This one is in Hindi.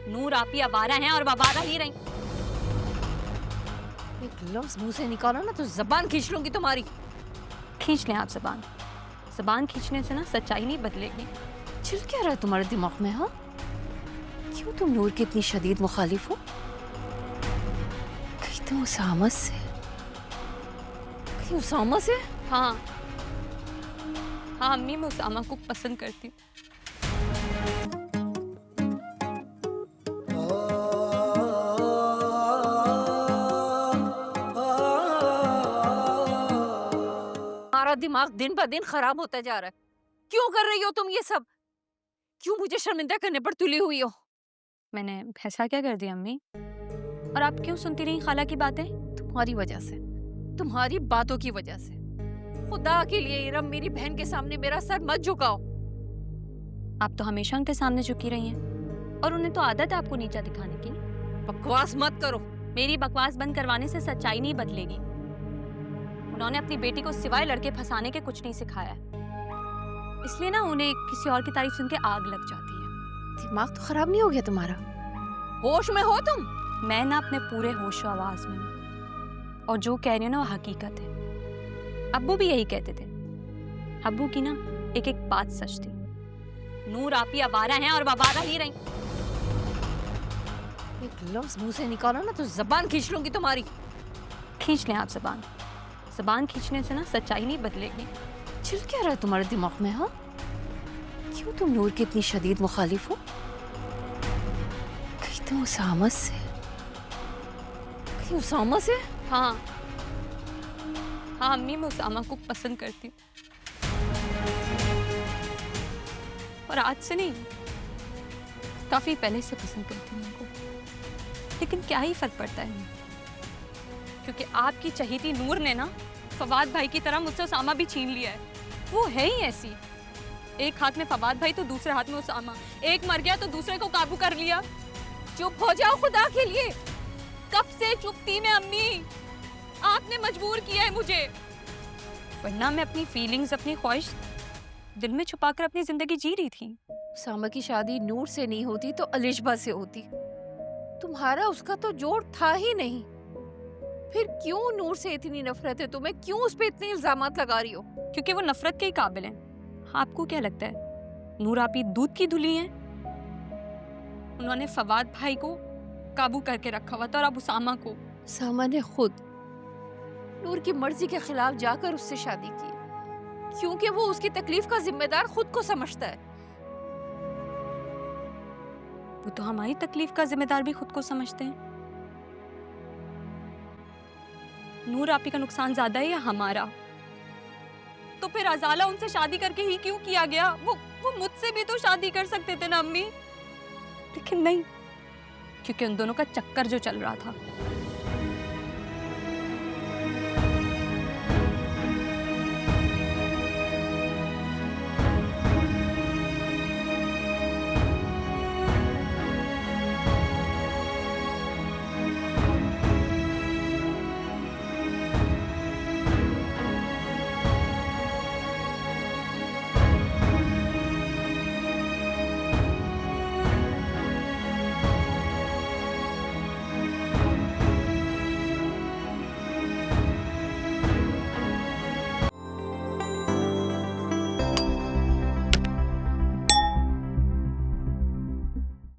नूर आपी आवारा हैं और आवारा ही रही। एक लफ्ज मुंह से निकालो ना तो जबान खींच लूंगी तुम्हारी। खींच लें आप जबान। जबान खींचने से ना सच्चाई नहीं बदलेगी। चल क्या रहा है तुम्हारे दिमाग में? हाँ, क्यों तुम नूर की इतनी शदीद मुखालिफ हो? कहीं तुम उसामा से, कहीं उसामा से? हाँ हाँ अम्मी, मैं उसामा को पसंद करती हूँ। हमारा दिमाग दिन ब दिन खराब होता जा रहा है। क्यों कर रही हो तुम ये सब? क्यों मुझे शर्मिंदा करने पर तुली हुई हो? मैंने ऐसा क्या कर दिया अम्मी? और आप क्यों सुनती रही खाला की बातें? तुम्हारी वजह से, तुम्हारी बातों की वजह से। खुदा के लिए इरम, मेरी बहन के सामने मेरा सर मत झुकाओ। आप तो हमेशा उनके सामने झुकी रही हैं और उन्हें तो आदत है आपको नीचा दिखाने की। बकवास मत करो। मेरी बकवास बंद करवाने से सच्चाई नहीं बदलेगी। उन्होंने अपनी बेटी को सिवाय लड़के फंसाने के कुछ नहीं सिखाया है, इसलिए ना उन्हें किसी और की तारीफ सुन के आग लग जाती है। दिमाग तो खराब नहीं हो गया तुम्हारा? होश में हो तुम? मैं ना अपने पूरे होशो आवाज में हूँ और जो कह रही हूँ ना वो हकीकत है। अब्बू भी यही कहते थे। अब्बू की ना एक एक बात सच थी। नूर आपी आवारा हैं और आवारा ही रही। एक लफ्ज मुंह से निकालो ना तो जबान खींच लूंगी तुम्हारी। खींच लें आप जबान। जबान खींचने से ना सच्चाई नहीं बदलेगी। चल क्या रहा है तुम्हारे दिमाग में? हाँ, क्यों तुम नूर की इतनी शदीद मुखालिफ हो? कहीं तुम उसामा से, कहीं उसामा से? हाँ हाँ अम्मी, मैं उसामा को पसंद करती हूँ। और आज से नहीं, काफी पहले से पसंद करती हूँ उनको। लेकिन क्या ही फर्क पड़ता है, क्योंकि आपकी चहेती नूर ने ना फवाद भाई की तरह मुझसे उसामा भी छीन लिया है। वो है ही ऐसी, एक हाथ में फवाद भाई तो दूसरे हाथ में उसामा। एक मर गया तो दूसरे को काबू कर लिया। चुप हो जाओ खुदा के लिए। कब से चुप थी मैं अम्मी? आपने मजबूर किया है मुझे, वरना मैं अपनी फीलिंग्स, अपनी ख्वाहिश दिल में छुपाकर अपनी जिंदगी जी रही थी। उसामा की शादी नूर से नहीं होती तो अलिशबा से होती। तुम्हारा उसका तो जोड़ था ही नहीं। फिर क्यों नूर से इतनी नफरत है तुम्हें? क्यों उस पे इतने इल्जामात लगा रही हो? क्योंकि वो नफरत के ही काबिल है। आपको क्या लगता है नूर आपी दूध की धुली है? उन्होंने फवाद भाई को काबू करके रखा हुआ था और अब उसामा को। उसामा ने खुद नूर की मर्जी के खिलाफ जाकर उससे शादी की, क्योंकि वो उसकी तकलीफ का जिम्मेदार खुद को समझता है। वो तो हमारी तकलीफ का जिम्मेदार भी खुद को समझते हैं। नूर आपी का नुकसान ज्यादा है या हमारा? तो फिर अजाला उनसे शादी करके ही क्यों किया गया? वो मुझसे भी तो शादी कर सकते थे ना अम्मी। लेकिन नहीं, क्योंकि उन दोनों का चक्कर जो चल रहा था